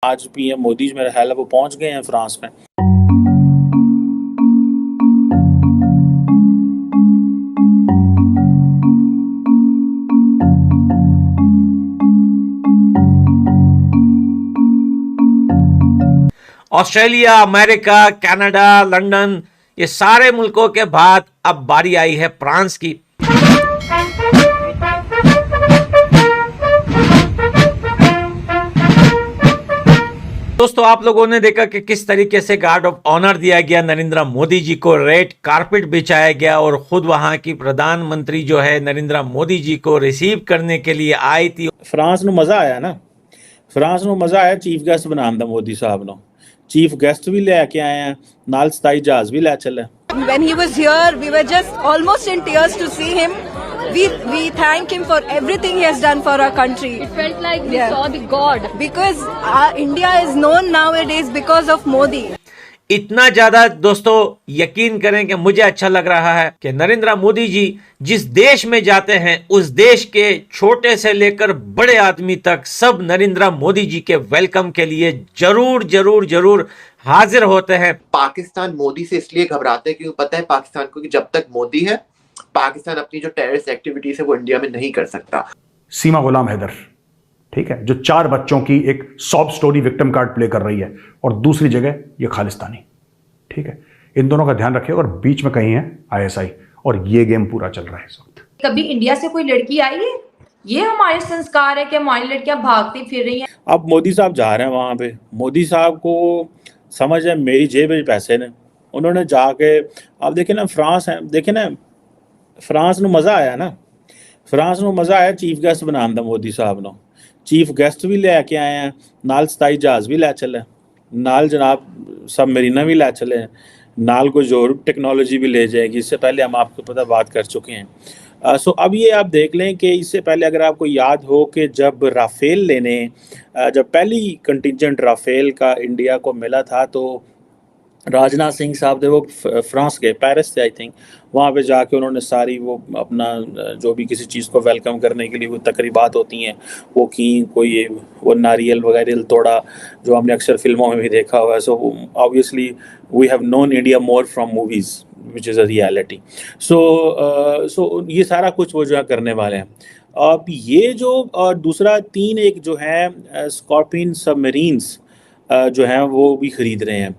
आज पीएम मोदी जो मेरा ख्याल है वो पहुंच गए हैं फ्रांस में। ऑस्ट्रेलिया, अमेरिका, कनाडा, लंदन, ये सारे मुल्कों के बाद अब बारी आई है फ्रांस की। दोस्तों, आप लोगों ने देखा कि किस तरीके से गार्ड ऑफ ऑनर दिया गया नरेंद्र मोदी जी को, रेड कारपेट बिछाया गया और खुद वहां की प्रधानमंत्री जो है नरेंद्र मोदी जी को रिसीव करने के लिए आई थी। फ्रांस ਨੂੰ ਮਜ਼ਾ ਆਇਆ ਨਾ, फ्रांस ਨੂੰ ਮਜ਼ਾ ਆਇਆ ਚੀਫ ਗੈਸਟ ਬਣਾਉਣ ਦਾ ਮੋਦੀ ਸਾਹਿਬ ਨੂੰ। ਚੀਫ ਗੈਸਟ ਵੀ ਲੈ ਕੇ ਆਏ ਆ, ਨਾਲ 27 ਜਹਾਜ਼ ਵੀ ਲੈ ਚੱਲੇ। When he was here, we were just almost in tears to see him. We thank him for everything he has done for our country. It felt like we saw the God. Because India is known nowadays because of Modi. इतना ज्यादा दोस्तों यकीन करें कि मुझे अच्छा लग रहा है कि नरेंद्र मोदी जी जिस देश में जाते हैं उस देश के छोटे से लेकर बड़े आदमी तक सब नरेंद्र मोदी जी के वेलकम के लिए जरूर जरूर जरूर हाजिर होते हैं। पाकिस्तान मोदी से इसलिए घबराते हैं क्योंकि पता है पाकिस्तान को कि जब तक मोदी है पाकिस्तान अपनी जो टेररिस्ट एक्टिविटीज है वो इंडिया में नहीं कर सकता। सीमा गुलाम हैदर, ठीक है, जो 4 बच्चों की एक sob story victim card play कर रही है, और दूसरी जगह ये खालिस्तानी, ठीक है, इन दोनों का ध्यान रखिए। और बीच में कहीं है आईएसआई, और ये गेम पूरा चल रहा है इस वक्त। कभी इंडिया से कोई लड़की आई है? ये हमारे संस्कार है कि हमारी लड़कियां भागती फिर रही हैं। अब मोदी साहब जा रहे हैं वहाँ पे, मोदी साहब को समझ है मेरी जेब में पैसे ने, उन्होंने जाके आप देखें ना फ्रांस है, देखें ना फ्रांस ਨੂੰ ਮਜ਼ਾ ਆਇਆ ਨਾ, फ्रांस ਨੂੰ ਮਜ਼ਾ ਆਇਆ ਚੀਫ ਗੈਸਟ ਬਣਾਉਣ ਦਾ ਮੋਦੀ ਸਾਹਿਬ ਨੂੰ। चीफ गेस्ट भी लैके आए हैं, नाल 27 जहाज भी लै चले, नाल जनाब सबमरीना भी लै चले, नाल कुछ और टेक्नोलॉजी भी ले जाएगी। इससे पहले हम आपको पता बात कर चुके हैं। सो अब ये आप देख लें कि इससे पहले अगर आपको याद हो कि जब राफेल लेने जब पहली कंटिजेंट राफेल का इंडिया को मिला था तो राजनाथ सिंह साहब थे, वो फ्रांस के पेरिस से आई थिंक, वहाँ पे जाके उन्होंने सारी वो अपना जो भी किसी चीज़ को वेलकम करने के लिए वो तकरीबात होती हैं वो की, कोई वो नारियल वगैरह तोड़ा जो हमने अक्सर फिल्मों में भी देखा हुआ है। So obviously we have known India more from movies which is a reality. So ये सारा कुछ वो जो है करने वाले हैं। अब ये जो दूसरा 3 एक जो है स्कॉर्पियन सबमरीन्स जो हैं वो भी ख़रीद रहे हैं,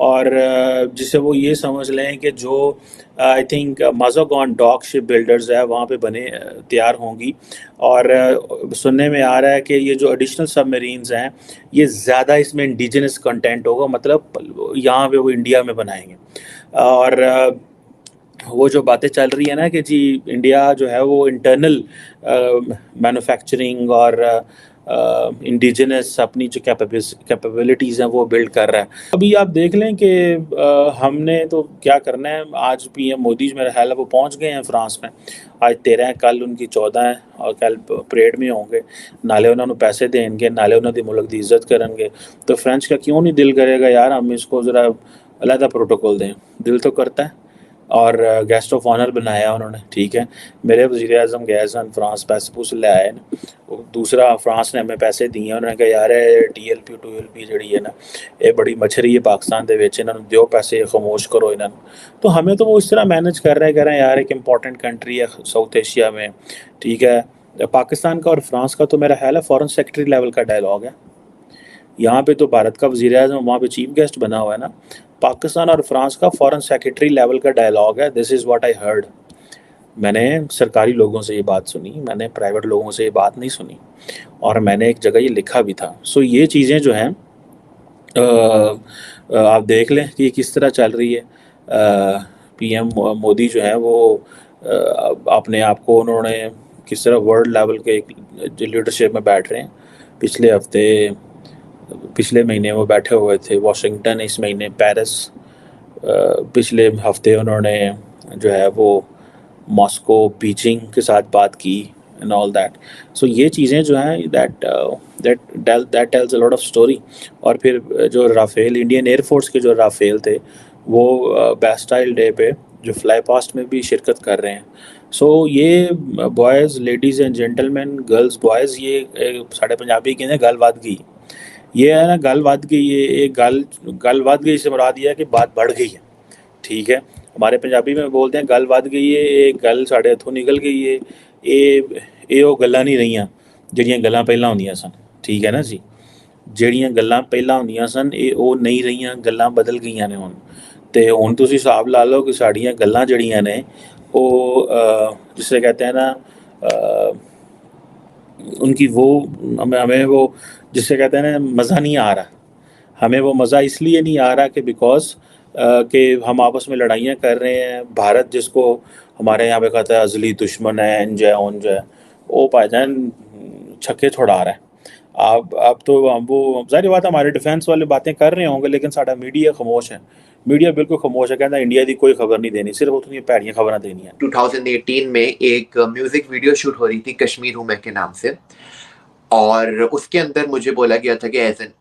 और जिससे वो ये समझ लें कि जो I think Mazagon dock shipbuilders है वहाँ पे बने तैयार होंगी। और सुनने में आ रहा है कि ये जो एडिशनल सबमरीन्स हैं ये ज़्यादा इसमें इंडिजिनस कंटेंट होगा, मतलब यहाँ पे वो इंडिया में बनाएंगे। और वो जो बातें चल रही है ना कि जी इंडिया जो है वो इंटरनल मैन्युफैक्चरिंग और इंडिजिनस अपनी जो कैपेबिलिटीज़ हैं वो बिल्ड कर रहा है। अभी आप देख लें कि हमने तो क्या करना है, आज पीएम मोदी जो मेरा ख्याल है वो पहुंच गए हैं फ्रांस में। आज 13 है, कल उनकी 14 है और कल परेड में होंगे। नाले उन्होंने पैसे देंगे, नाले उन्होंने मुल्क की इज्जत करेंगे। तो फ्रेंच का क्यों नहीं दिल करेगा यार हम इसको ज़रा अलहदा प्रोटोकॉल दें, दिल तो करता है। और गेस्ट ऑफ ऑनर बनाया उन्होंने, ठीक है, मेरे वज़ीर आज़म गए सन फ्रांस, पैसे पूसे ले आए ना। दूसरा फ्रांस ने हमें पैसे दिए, उन्होंने कहा यार TLP 2LP जी है ना ये बड़ी मछली है पाकिस्तान के विच, इन्होंने दो पैसे खामोश करो इन्होंने। तो हमें तो वो इस तरह मैनेज कर रहे हैं यार, एक इम्पॉर्टेंट कंट्री है साउथ एशिया में, ठीक है। पाकिस्तान का और फ्रांस का तो मेरा ख्याल है फॉरेन सेक्रेटरी लेवल का डायलॉग है। यहाँ पे तो भारत का वज़ीर आज़म वहाँ पे चीफ गेस्ट बना हुआ है ना, पाकिस्तान और फ्रांस का फॉरेन सेक्रेटरी लेवल का डायलॉग है। This is what I heard. मैंने सरकारी लोगों से ये बात सुनी, मैंने प्राइवेट लोगों से ये बात नहीं सुनी, और मैंने एक जगह ये लिखा भी था। सो ये चीज़ें जो हैं आप देख लें कि किस तरह चल रही है। पीएम मोदी जो है वो अपने आप को उन्होंने किस तरह वर्ल्ड लेवल के लीडरशिप में बैठ रहे हैं। पिछले महीने वो बैठे हुए थे वाशिंगटन, इस महीने पेरिस, पिछले हफ्ते उन्होंने जो है वो मॉस्को, बीजिंग के साथ बात की एंड ऑल दैट। सो ये चीज़ें जो हैं that tells a lot of story. और फिर जो राफेल, इंडियन एयरफोर्स के जो राफेल थे वो बेस्टाइल डे पे जो फ्लाई पास्ट में भी शिरकत कर रहे हैं। सो ये boys, ladies and gentleman, girls boys, ये साढ़े पंजाबी कहते गल वध गई। ये है ना गल वध गई है, एक गल वध गई से मुराद ये है कि बात बढ़ गई है। ठीक है, हमारे पंजाबी में बोलते हैं गल वध गई है, ये गल साढ़े हथों निकल गई है, ਇਹ ਉਹ ਗੱਲਾਂ ਨਹੀਂ ਰਹੀਆਂ ਜਿਹੜੀਆਂ ਗੱਲਾਂ ਪਹਿਲਾਂ ਹੁੰਦੀਆਂ ਸਨ। ਠੀਕ ਹੈ ਨਾ ਜੀ, ਜਿਹੜੀਆਂ ਗੱਲਾਂ ਪਹਿਲਾਂ ਹੁੰਦੀਆਂ ਸਨ ਇਹ ਉਹ ਨਹੀਂ ਰਹੀਆਂ, ਗੱਲਾਂ ਬਦਲ ਗਈਆਂ ਨੇ ਹੁਣ। ਤੇ ਹੁਣ ਤੁਸੀਂ ਹਿਸਾਬ ਲਾ ਲਓ ਕਿ ਸਾਡੀਆਂ ਗੱਲਾਂ ਜਿਹੜੀਆਂ ਨੇ ਉਹ ਜਿਸੇ कहते हैं ना उनकी वो हमें वो जिसे कहते हैं ना मज़ा नहीं आ रहा। हमें वो मज़ा इसलिए नहीं आ रहा कि बिकॉज़ कि हम आपस में लड़ाइयाँ कर रहे हैं। भारत जिसको हमारे यहाँ पे कहता है अज़ली दुश्मन है, इंज है उंज है, वो भाईजान छक्के छुड़ा रहा है। अब तो वो ज़ाहिर बात है हमारे डिफेंस वाले बातें कर रहे होंगे, लेकिन साडा मीडिया खामोश है। मीडिया बिल्कुल खामोश है, कहता इंडिया की कोई खबर नहीं देनी, सिर्फ उतनी भैड़ियां खबर देनी है। 2018 में एक म्यूजिक वीडियो शूट हो रही थी कश्मीर हूँ मैं के नाम से, और उसके अंदर मुझे बोला गया था कि एज एन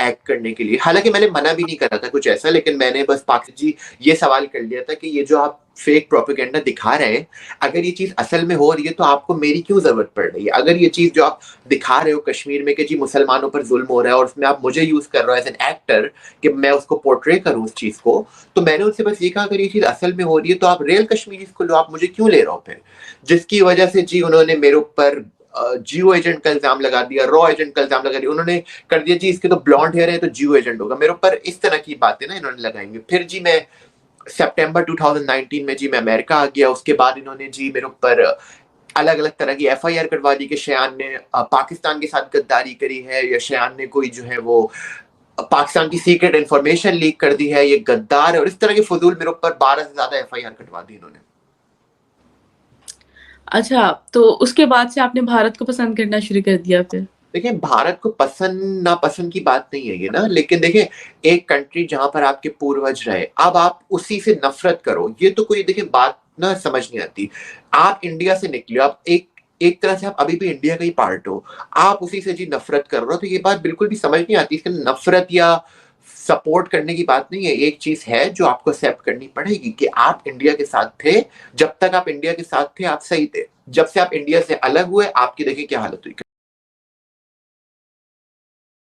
एक्ट करने के लिए, हालांकि मैंने मना भी नहीं करा था कुछ ऐसा, लेकिन मैंने बस पाकिस्तान जी ये सवाल कर लिया था कि ये जो आप फेक प्रोपेगेंडा दिखा रहे हैं, अगर ये चीज असल में हो रही है तो आपको मेरी क्यों जरूरत पड़ रही है? अगर ये चीज जो आप दिखा रहे हो कश्मीर में कि जी मुसलमानों पर जुल्म हो रहा है और उसमें आप मुझे यूज कर रहे हो एज एन एक्टर कि मैं उसको पोर्ट्रे करूं उस चीज को, तो मैंने उनसे बस ये कहा अगर ये चीज असल में हो रही है तो आप रियल कश्मीरी को लो, आप मुझे क्यों ले रहे हो फिर? जिसकी वजह से जी उन्होंने मेरे ऊपर जियो एजेंट का इल्जाम लगा दिया, रॉ एजेंट का इल्जाम लगा दिया, उन्होंने कर दिया जी इसके तो ब्लॉन्ड हेयर है तो जियो एजेंट होगा। मेरे ऊपर इस तरह की बातें ना इन्होंने लगाएंगे। फिर जी मैं सितंबर 2019 में जी मैं अमेरिका आ गया। उसके बाद इन्होंने जी मेरे ऊपर अलग अलग तरह की FIR कटवा दी कि शयान ने पाकिस्तान के साथ गद्दारी करी है, या शयान ने कोई जो है वो पाकिस्तान की सीक्रेट इंफॉर्मेशन लीक कर दी है, ये गद्दार है, और इस तरह के फजूल मेरे ऊपर 12 से ज्यादा FIR कटवा दी इन्होंने। अच्छा, तो उसके बाद से आपने भारत को पसंद करना शुरू कर दिया फिर? देखिए भारत को पसंद नापसंद की बात नहीं है ये ना, लेकिन देखिए एक कंट्री जहां पर आपके पूर्वज रहे, अब आप उसी से नफरत करो, ये तो कोई देखिए बात ना समझ नहीं आती। आप इंडिया से निकले, आप एक तरह से आप अभी भी इंडिया का ही पार्ट हो, आप उसी से जी नफरत कर रहे हो, तो ये बात बिल्कुल भी समझ नहीं आती। इसके नफरत या सपोर्ट करने की बात नहीं है, एक चीज है जो आपको एक्सेप्ट करनी पड़ेगी कि आप इंडिया के साथ थे, जब तक आप इंडिया के साथ थे आप सही थे, जब से आप इंडिया से अलग हुए आपकी देखिए क्या हालत हुई।